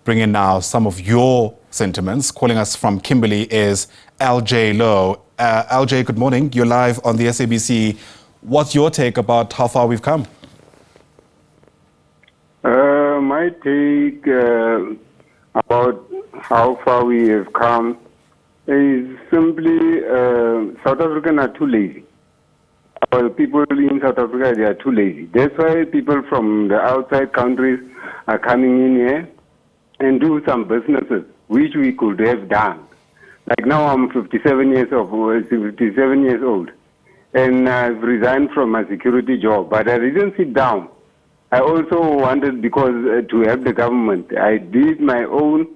bring in now some of your sentiments. Calling us from Kimberley is LJ Louw. LJ, good morning. You're live on the SABC. What's your take about how far we've come? My take about how far we have come is simply South Africans are too lazy. People in South Africa, they are too lazy. That's why people from the outside countries are coming in here and do some businesses, which we could have done. Like now I'm 57 years old, and I've resigned from my security job, but I didn't sit down. I also wanted, because to help the government, I did my own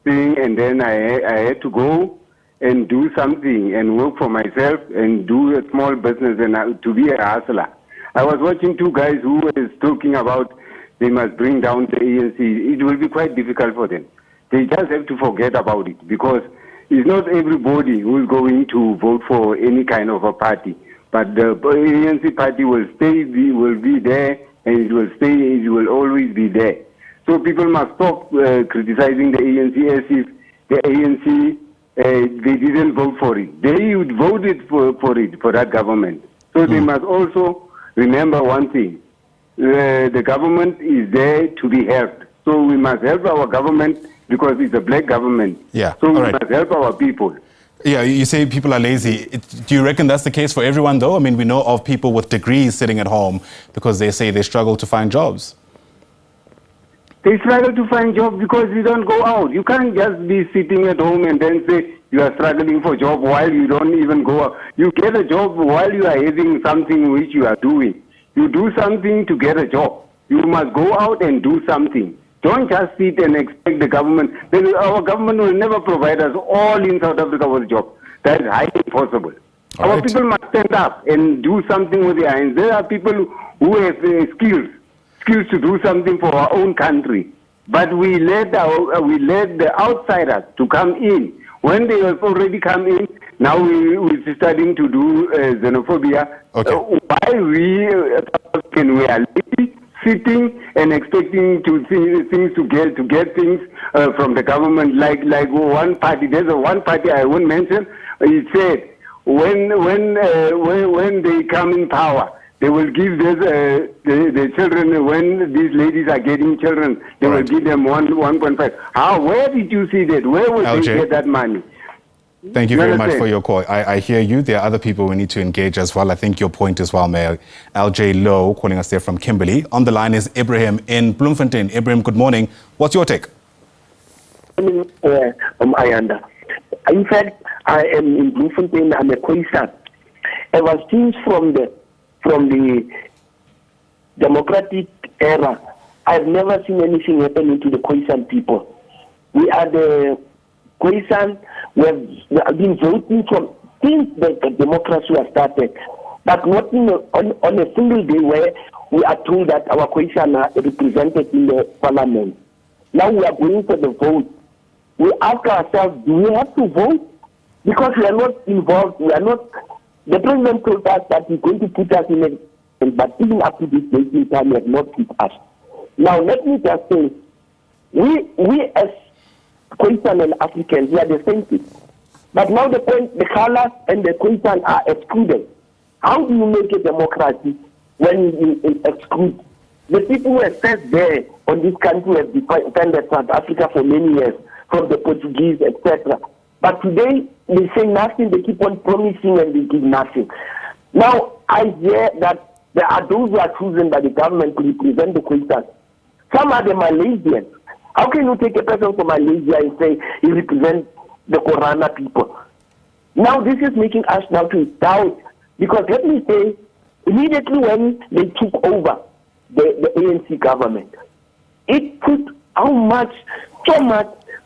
thing, and then I had to go and do something and work for myself and do a small business and to be a hustler. I was watching two guys who were talking about they must bring down the ANC. It will be quite difficult for them. They just have to forget about it, because it's not everybody who is going to vote for any kind of a party. But the ANC party will be there, and it will stay, it will always be there. So people must stop criticizing the ANC as if the ANC, they didn't vote for it. They would voted for that government. So they must also remember one thing. The government is there to be helped. So we must help our government because it's a black government. Yeah. So we must help our people. Yeah, you say people are lazy. Do you reckon that's the case for everyone, though? I mean, we know of people with degrees sitting at home because they say they struggle to find jobs. They struggle to find jobs because you don't go out. You can't just be sitting at home and then say you are struggling for a job while you don't even go out. You get a job while you are having something which you are doing. You do something to get a job. You must go out and do something. Don't just sit and expect the government. Our government will never provide us all in South Africa with a job. That is highly impossible. Our people must stand up and do something with their hands. There are people who have skills to do something for our own country. But we let the outsiders to come in. When they have already come in, now we're starting to do xenophobia. Why we are lazy, sitting and expecting to see things to get things from the government, like one party. There's one party I won't mention. It said when they come in power, they will give the children, when these ladies are getting children, they will give them 1.5. Where did you see that? Where would they get that money? Thank you very much for your call. I hear you. There are other people we need to engage as well. I think your point as well, Mayor. LJ Louw, calling us there from Kimberley. On the line is Ebrahim in Bloemfontein. Ebrahim, good morning. What's your take? Ayanda. In fact, I am in Bloemfontein. I'm a Khoisan. Ever since from the democratic era, I've never seen anything happening to the Khoisan people. We are the Khoisan. We have been voting since the democracy was started, but not on a single day where we are told that our Khoisan are represented in the parliament. Now we are going for the vote. We ask ourselves, do we have to vote? Because we are not involved. The president told us that he's going to put us in a, but even up to this date in time, he has not put us. Now let me just say, we as Khoisan and Africans, we are the same thing. But now the colors and the Khoisan are excluded. How do you make a democracy when you exclude? The people who have sat there on this country have defended South Africa for many years, from the Portuguese, etc. But today, they say nothing, they keep on promising and they give nothing. Now, I hear that there are those who are chosen by the government to represent the Khoisan. Some are the Malaysians. How can you take a person from Malaysia and say he represents the Korana people? Now this is making us now to doubt, because let me say, immediately when they took over the ANC government, it put so much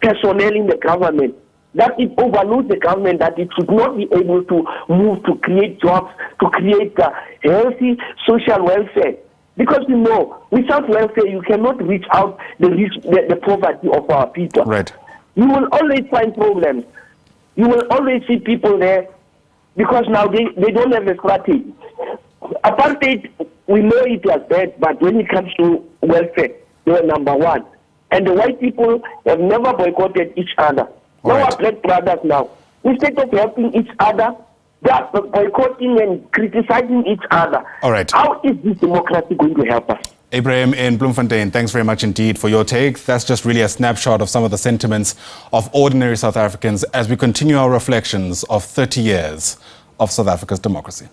personnel in the government that it overloads the government, that it should not be able to move to create jobs, to create healthy social welfare. Because you know, without welfare, you cannot reach out the poverty of our people. Right. You will always find problems. You will always see people there, because now they don't have a strategy. Apartheid, we know it was bad, but when it comes to welfare, they were number one. And the white people have never boycotted each other. All Now right. our black brothers now, instead of helping each other, they are boycotting and criticizing each other. All right. How is this democracy going to help us? Ebrahim in Bloemfontein, thanks very much indeed for your take. That's just really a snapshot of some of the sentiments of ordinary South Africans as we continue our reflections of 30 years of South Africa's democracy.